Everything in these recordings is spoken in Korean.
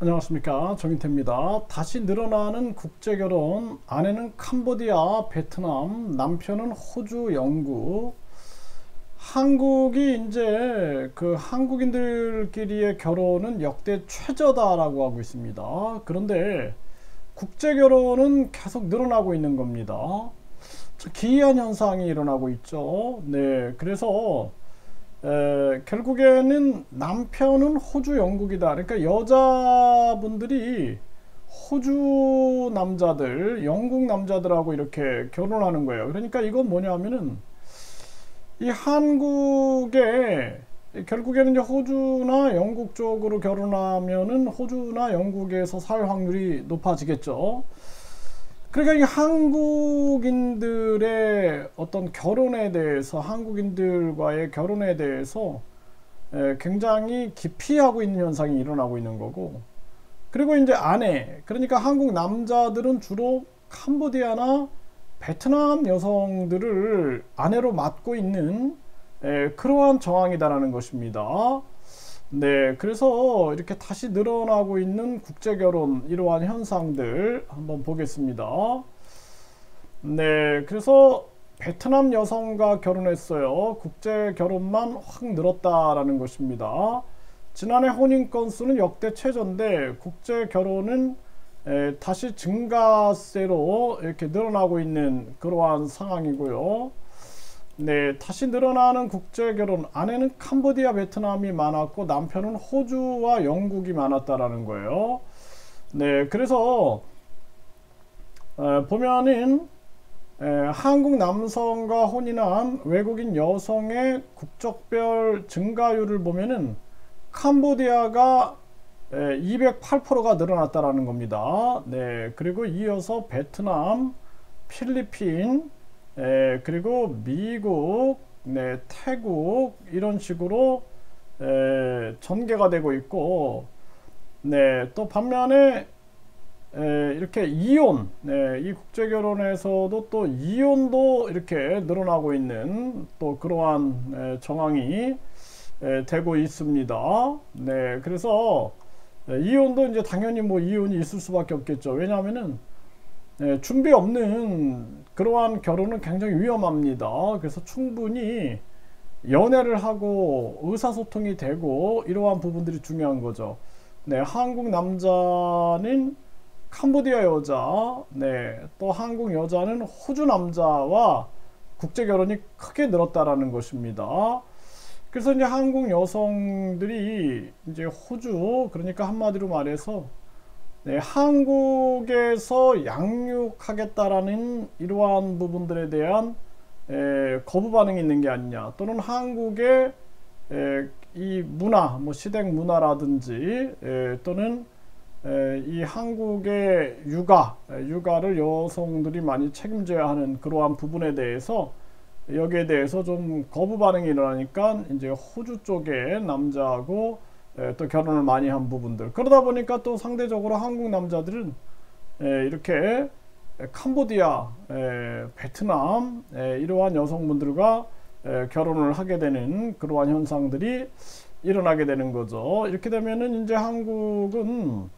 안녕하십니까, 정인태입니다. 다시 늘어나는 국제결혼. 아내는 캄보디아, 베트남, 남편은 호주, 영국. 한국이 이제 그 한국인들끼리의 결혼은 역대 최저다라고 하고 있습니다. 그런데 국제결혼은 계속 늘어나고 있는 겁니다. 참 기이한 현상이 일어나고 있죠. 네, 그래서 결국에는 남편은 호주, 영국이다. 그러니까 여자분들이 호주 남자들, 영국 남자들하고 이렇게 결혼하는 거예요. 그러니까 이건 뭐냐면은 이 한국에 결국에는 이제 호주나 영국 쪽으로 결혼하면은 호주나 영국에서 살 확률이 높아지겠죠. 그러니까 이 한국인들의 어떤 결혼에 대해서, 한국인들과의 결혼에 대해서 굉장히 기피하고 있는 현상이 일어나고 있는 거고, 그리고 이제 아내, 그러니까 한국 남자들은 주로 캄보디아나 베트남 여성들을 아내로 맡고 있는 그러한 정황이다라는 것입니다. 네, 그래서 이렇게 다시 늘어나고 있는 국제결혼, 이러한 현상들 한번 보겠습니다. 네, 그래서 베트남 여성과 결혼했어요. 국제결혼만 확 늘었다라는 것입니다. 지난해 혼인 건수는 역대 최저인데 국제결혼은 다시 증가세로 이렇게 늘어나고 있는 그러한 상황이고요. 네, 다시 늘어나는 국제결혼. 아내는 캄보디아, 베트남이 많았고 남편은 호주와 영국이 많았다라는 거예요. 네, 그래서 보면은 한국 남성과 혼인한 외국인 여성의 국적별 증가율을 보면은 캄보디아가 208%가 늘어났다라는 겁니다. 네, 그리고 이어서 베트남, 필리핀, 그리고 미국, 네, 태국 이런 식으로 전개가 되고 있고, 네, 또 반면에 이렇게 이혼, 네, 이 국제결혼에서도 또 이혼도 이렇게 늘어나고 있는 또 그러한 정황이 되고 있습니다. 네, 그래서 이혼도 이제 당연히 뭐 이혼이 있을 수밖에 없겠죠. 왜냐하면은 준비 없는 그러한 결혼은 굉장히 위험합니다. 그래서 충분히 연애를 하고 의사소통이 되고 이러한 부분들이 중요한 거죠. 네, 한국 남자는 캄보디아 여자, 네, 또 한국 여자는 호주 남자와 국제 결혼이 크게 늘었다라는 것입니다. 그래서 이제 한국 여성들이 이제 호주, 그러니까 한마디로 말해서 네, 한국에서 양육하겠다라는 이러한 부분들에 대한 거부 반응이 있는 게 아니냐, 또는 한국의 이 문화, 뭐 시댁 문화라든지 또는 이 한국의 육아를 여성들이 많이 책임져야 하는 그러한 부분에 대해서 여기에 대해서 좀 거부 반응이 일어나니까 이제 호주 쪽의 남자하고 또 결혼을 많이 한 부분들, 그러다 보니까 또 상대적으로 한국 남자들은 이렇게 캄보디아, 베트남 이러한 여성분들과 결혼을 하게 되는 그러한 현상들이 일어나게 되는 거죠. 이렇게 되면은 이제 한국은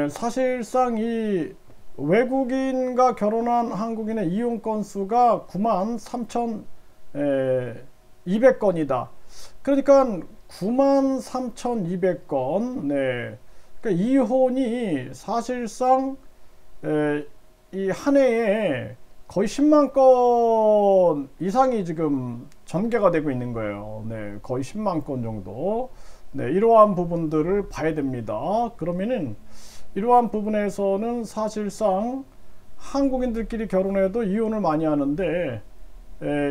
사실상 이 외국인과 결혼한 한국인의 이혼 건수가 93,200건이다. 그러니까 93,200건. 네. 그러니까 이혼이 사실상 이 한 해에 거의 10만 건 이상이 지금 전개가 되고 있는 거예요. 네, 거의 10만 건 정도. 네, 이러한 부분들을 봐야 됩니다. 그러면은 이러한 부분에서는 사실상 한국인들끼리 결혼해도 이혼을 많이 하는데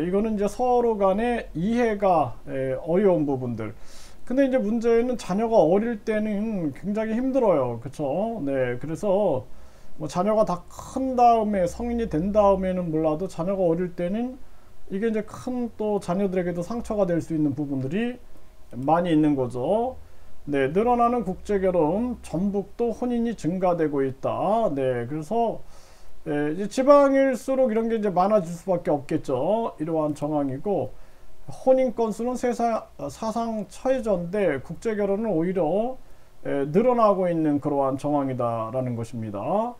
이거는 이제 서로 간의 이해가 어려운 부분들. 근데 이제 문제는 자녀가 어릴 때는 굉장히 힘들어요. 그쵸? 네, 그래서 뭐 자녀가 다 큰 다음에 성인이 된 다음에는 몰라도 자녀가 어릴 때는 이게 이제 큰 또 자녀들에게도 상처가 될 수 있는 부분들이 많이 있는 거죠. 네, 늘어나는 국제결혼, 전북도 혼인이 증가되고 있다. 네, 그래서 이제 지방일수록 이런 게 이제 많아질 수밖에 없겠죠. 이러한 정황이고, 혼인 건수는 사상 최저인데 국제결혼은 오히려 늘어나고 있는 그러한 정황이다라는 것입니다.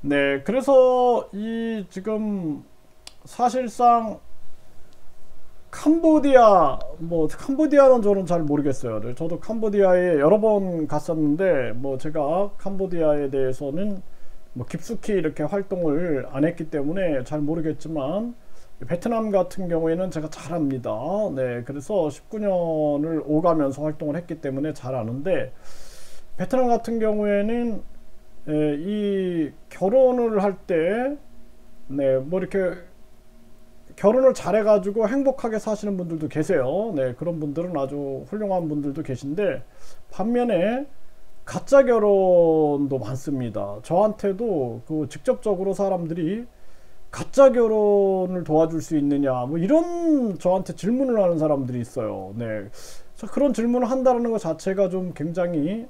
네, 그래서 이 지금 사실상 캄보디아는 저는 잘 모르겠어요. 저도 캄보디아에 여러 번 갔었는데 뭐 제가 캄보디아에 대해서는 뭐 깊숙이 이렇게 활동을 안 했기 때문에 잘 모르겠지만 베트남 같은 경우에는 제가 잘 압니다. 네, 그래서 19년을 오가면서 활동을 했기 때문에 잘 아는데 베트남 같은 경우에는 이 결혼을 할 때 네, 뭐 이렇게 결혼을 잘해가지고 행복하게 사시는 분들도 계세요. 네, 그런 분들은 아주 훌륭한 분들도 계신데 반면에 가짜 결혼도 많습니다. 저한테도 그 직접적으로 사람들이 가짜 결혼을 도와줄 수 있느냐 뭐 이런 저한테 질문을 하는 사람들이 있어요. 네, 그런 질문을 한다는 것 자체가 좀 굉장히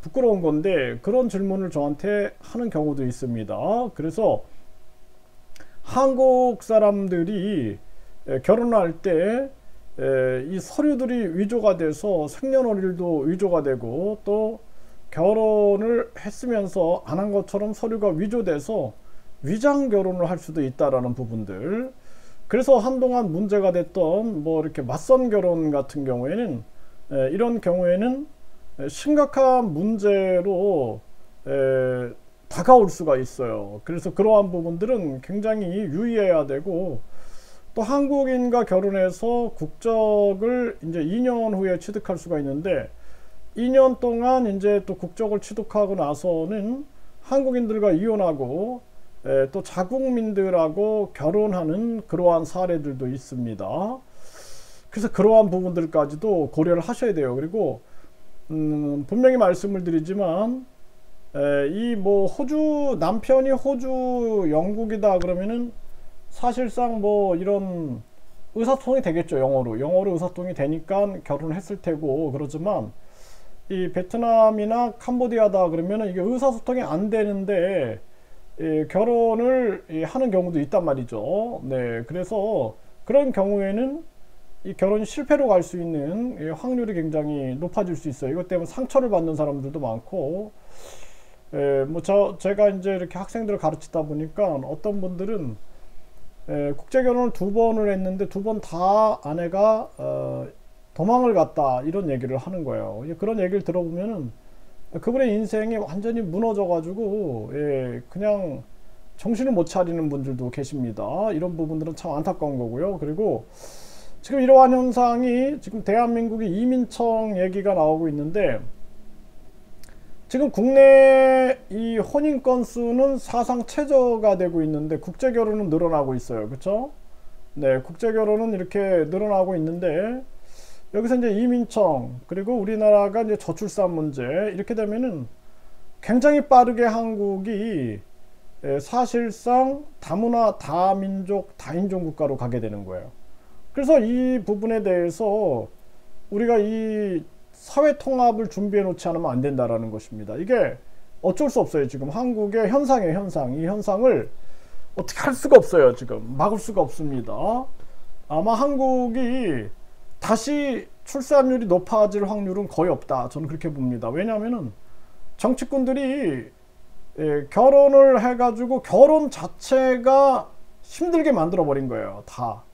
부끄러운 건데 그런 질문을 저한테 하는 경우도 있습니다. 그래서 한국 사람들이 결혼할 때 이 서류들이 위조가 돼서 생년월일도 위조가 되고 또 결혼을 했으면서 안 한 것처럼 서류가 위조돼서 위장 결혼을 할 수도 있다라는 부분들. 그래서 한동안 문제가 됐던 뭐 이렇게 맞선 결혼 같은 경우에는 이런 경우에는 심각한 문제로 다가올 수가 있어요. 그래서 그러한 부분들은 굉장히 유의해야 되고 또 한국인과 결혼해서 국적을 이제 2년 후에 취득할 수가 있는데 2년 동안 이제 또 국적을 취득하고 나서는 한국인들과 이혼하고 또 자국민들하고 결혼하는 그러한 사례들도 있습니다. 그래서 그러한 부분들까지도 고려를 하셔야 돼요. 그리고 분명히 말씀을 드리지만 이 뭐 호주 남편이 호주 영국이다 그러면은 사실상 뭐 이런 의사소통이 되겠죠. 영어로 의사소통이 되니까 결혼을 했을 테고 그러지만 이 베트남이나 캄보디아다 그러면은 이게 의사소통이 안 되는데 결혼을 하는 경우도 있단 말이죠. 네, 그래서 그런 경우에는 이 결혼이 실패로 갈 수 있는 확률이 굉장히 높아질 수 있어요. 이것 때문에 상처를 받는 사람들도 많고 뭐 제가 이제 이렇게 학생들을 가르치다 보니까 어떤 분들은 국제 결혼을 2번을 했는데 2번 다 아내가 도망을 갔다 이런 얘기를 하는 거예요. 그런 얘기를 들어보면은 그분의 인생이 완전히 무너져 가지고 그냥 정신을 못 차리는 분들도 계십니다. 이런 부분들은 참 안타까운 거고요. 그리고 지금 이러한 현상이 지금 대한민국의 이민청 얘기가 나오고 있는데 지금 국내 이 혼인 건수는 사상 최저가 되고 있는데 국제 결혼은 늘어나고 있어요. 그렇죠? 네, 국제 결혼은 이렇게 늘어나고 있는데 여기서 이제 이민청 그리고 우리나라가 이제 저출산 문제 이렇게 되면은 굉장히 빠르게 한국이 사실상 다문화 다민족 다인종 국가로 가게 되는 거예요. 그래서 이 부분에 대해서 우리가 이 사회 통합을 준비해 놓지 않으면 안 된다라는 것입니다. 이게 어쩔 수 없어요. 지금 한국의 현상이에요. 현상. 이 현상을 어떻게 할 수가 없어요. 지금 막을 수가 없습니다. 아마 한국이 다시 출산율이 높아질 확률은 거의 없다. 저는 그렇게 봅니다. 왜냐하면은 정치꾼들이 결혼을 해가지고 결혼 자체가 힘들게 만들어 버린 거예요. 다.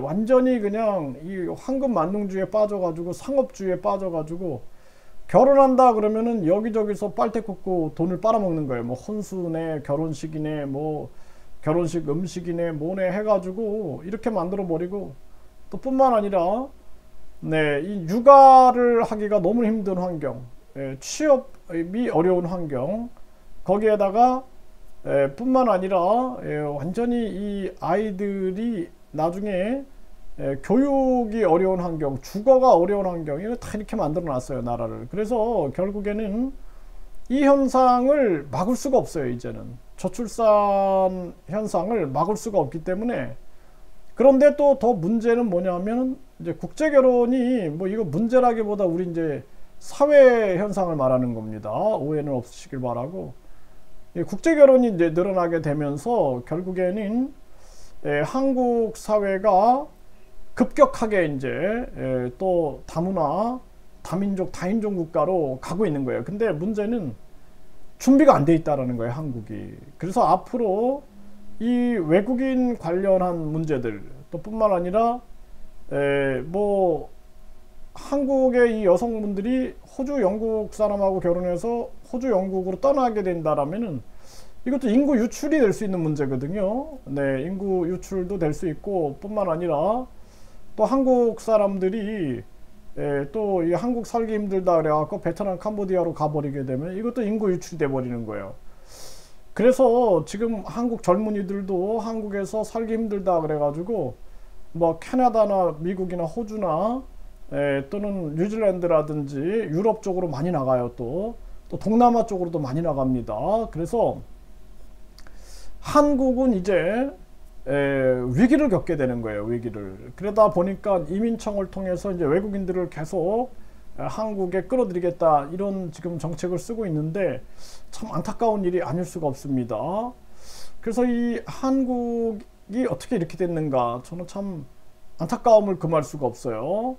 완전히 그냥 이 황금 만능주의에 빠져가지고 상업주의에 빠져가지고 결혼한다 그러면은 여기저기서 빨대 꽂고 돈을 빨아먹는 거예요. 뭐 혼수네 결혼식이네 뭐 결혼식 음식이네 뭐네 해가지고 이렇게 만들어 버리고 또 뿐만 아니라 네, 이 육아를 하기가 너무 힘든 환경, 취업이 어려운 환경 거기에다가 뿐만 아니라 완전히 이 아이들이 나중에 교육이 어려운 환경, 주거가 어려운 환경 이거 다 이렇게 만들어 놨어요. 나라를. 그래서 결국에는 이 현상을 막을 수가 없어요. 이제는 저출산 현상을 막을 수가 없기 때문에 그런데 또 더 문제는 뭐냐면 이제 국제 결혼이 뭐 이거 문제라기보다 우리 이제 사회 현상을 말하는 겁니다. 오해는 없으시길 바라고 국제 결혼이 이제 늘어나게 되면서 결국에는 한국 사회가 급격하게 이제 또 다문화 다민족 다인종 국가로 가고 있는 거예요. 근데 문제는 준비가 안 돼 있다라는 거예요, 한국이. 그래서 앞으로 이 외국인 관련한 문제들 또 뿐만 아니라 뭐 한국의 이 여성분들이 호주 영국 사람하고 결혼해서 호주 영국으로 떠나게 된다라면은 이것도 인구 유출이 될 수 있는 문제거든요. 네, 인구 유출도 될 수 있고 뿐만 아니라 또 한국 사람들이 또 이 한국 살기 힘들다 그래갖고 베트남 캄보디아로 가버리게 되면 이것도 인구 유출이 돼 버리는 거예요. 그래서 지금 한국 젊은이들도 한국에서 살기 힘들다 그래가지고 뭐 캐나다나 미국이나 호주나 또는 뉴질랜드라든지 유럽 쪽으로 많이 나가요. 또 동남아 쪽으로도 많이 나갑니다. 그래서 한국은 이제 위기를 겪게 되는 거예요. 위기를. 그러다 보니까 이민청을 통해서 이제 외국인들을 계속 한국에 끌어들이겠다 이런 지금 정책을 쓰고 있는데 참 안타까운 일이 아닐 수가 없습니다. 그래서 이 한국이 어떻게 이렇게 됐는가 저는 참 안타까움을 금할 수가 없어요.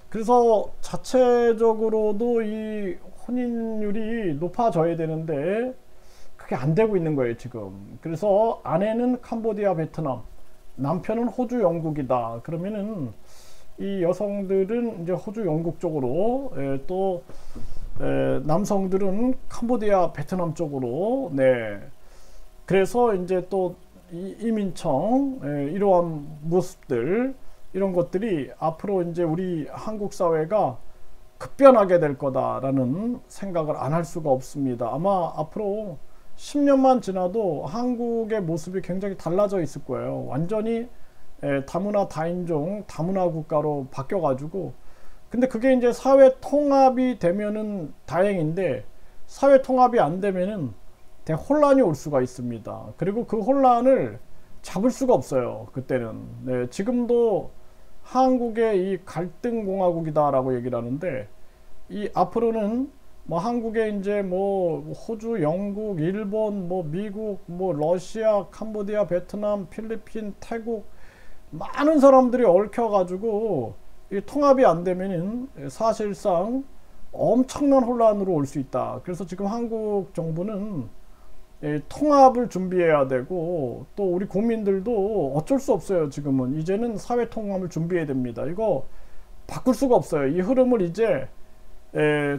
그래서 자체적으로도 이 혼인율이 높아져야 되는데 그게 안 되고 있는 거예요, 지금. 그래서 아내는 캄보디아, 베트남, 남편은 호주, 영국이다. 그러면은 이 여성들은 이제 호주, 영국 쪽으로, 또 남성들은 캄보디아, 베트남 쪽으로, 네. 그래서 이제 또 이민청, 이러한 모습들, 이런 것들이 앞으로 이제 우리 한국 사회가 급변하게 될 거다라는 생각을 안 할 수가 없습니다. 아마 앞으로 10년만 지나도 한국의 모습이 굉장히 달라져 있을 거예요. 완전히 다문화 다인종 다문화 국가로 바뀌어 가지고 근데 그게 이제 사회 통합이 되면은 다행인데 사회 통합이 안 되면은 대혼란이 올 수가 있습니다. 그리고 그 혼란을 잡을 수가 없어요. 그때는. 네, 지금도 한국의 이 갈등 공화국이다라고 얘기를 하는데 이 앞으로는 뭐 한국에 이제 뭐 호주, 영국, 일본, 뭐 미국, 뭐 러시아, 캄보디아, 베트남, 필리핀, 태국 많은 사람들이 얽혀가지고 이 통합이 안 되면은 사실상 엄청난 혼란으로 올 수 있다. 그래서 지금 한국 정부는 통합을 준비해야 되고 또 우리 국민들도 어쩔 수 없어요. 지금은 이제는 사회 통합을 준비해야 됩니다. 이거 바꿀 수가 없어요. 이 흐름을 이제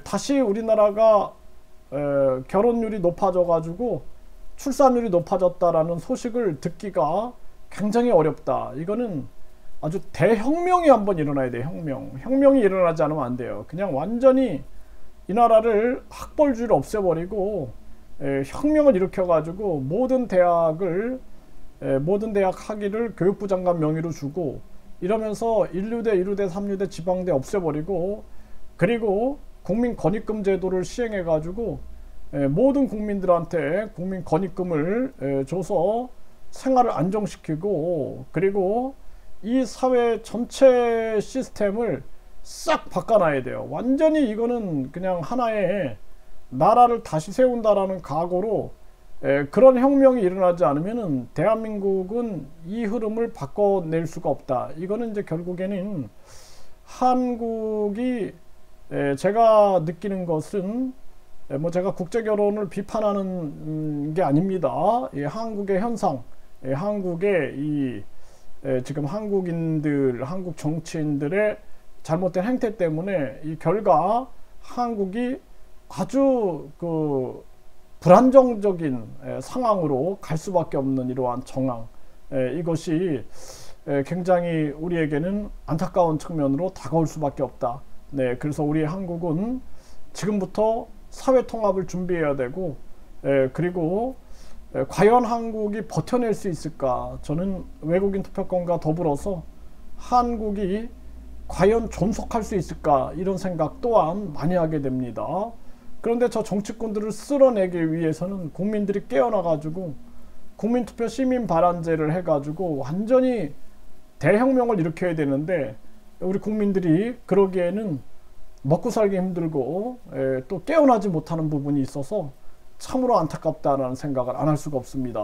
다시 우리나라가 결혼율이 높아져 가지고 출산율이 높아졌다라는 소식을 듣기가 굉장히 어렵다. 이거는 아주 대혁명이 한번 일어나야 돼요. 혁명이 일어나지 않으면 안 돼요. 그냥 완전히 이 나라를 학벌주의를 없애버리고 혁명을 일으켜 가지고 모든 대학 학위를 교육부 장관 명의로 주고 이러면서 1류대, 2류대, 3류대 지방대 없애버리고 그리고 국민권익금 제도를 시행해 가지고 모든 국민들한테 국민권익금을 줘서 생활을 안정시키고 그리고 이 사회 전체 시스템을 싹 바꿔놔야 돼요. 완전히 이거는 그냥 하나의 나라를 다시 세운다라는 각오로 그런 혁명이 일어나지 않으면은 대한민국은 이 흐름을 바꿔낼 수가 없다. 이거는 이제 결국에는 한국이 제가 느끼는 것은 뭐 제가 국제 결혼을 비판하는 게 아닙니다. 한국의 현상, 한국의 이 지금 한국인들, 한국 정치인들의 잘못된 행태 때문에 이 결과 한국이 아주 그 불안정적인 상황으로 갈 수밖에 없는 이러한 정황, 이것이 굉장히 우리에게는 안타까운 측면으로 다가올 수밖에 없다. 네, 그래서 우리 한국은 지금부터 사회 통합을 준비해야 되고, 그리고 과연 한국이 버텨낼 수 있을까? 저는 외국인 투표권과 더불어서 한국이 과연 존속할 수 있을까? 이런 생각 또한 많이 하게 됩니다. 그런데 저 정치꾼들을 쓸어내기 위해서는 국민들이 깨어나가지고 국민투표 시민발안제를 해가지고 완전히 대혁명을 일으켜야 되는데 우리 국민들이 그러기에는 먹고 살기 힘들고 또 깨어나지 못하는 부분이 있어서 참으로 안타깝다는 생각을 안 할 수가 없습니다.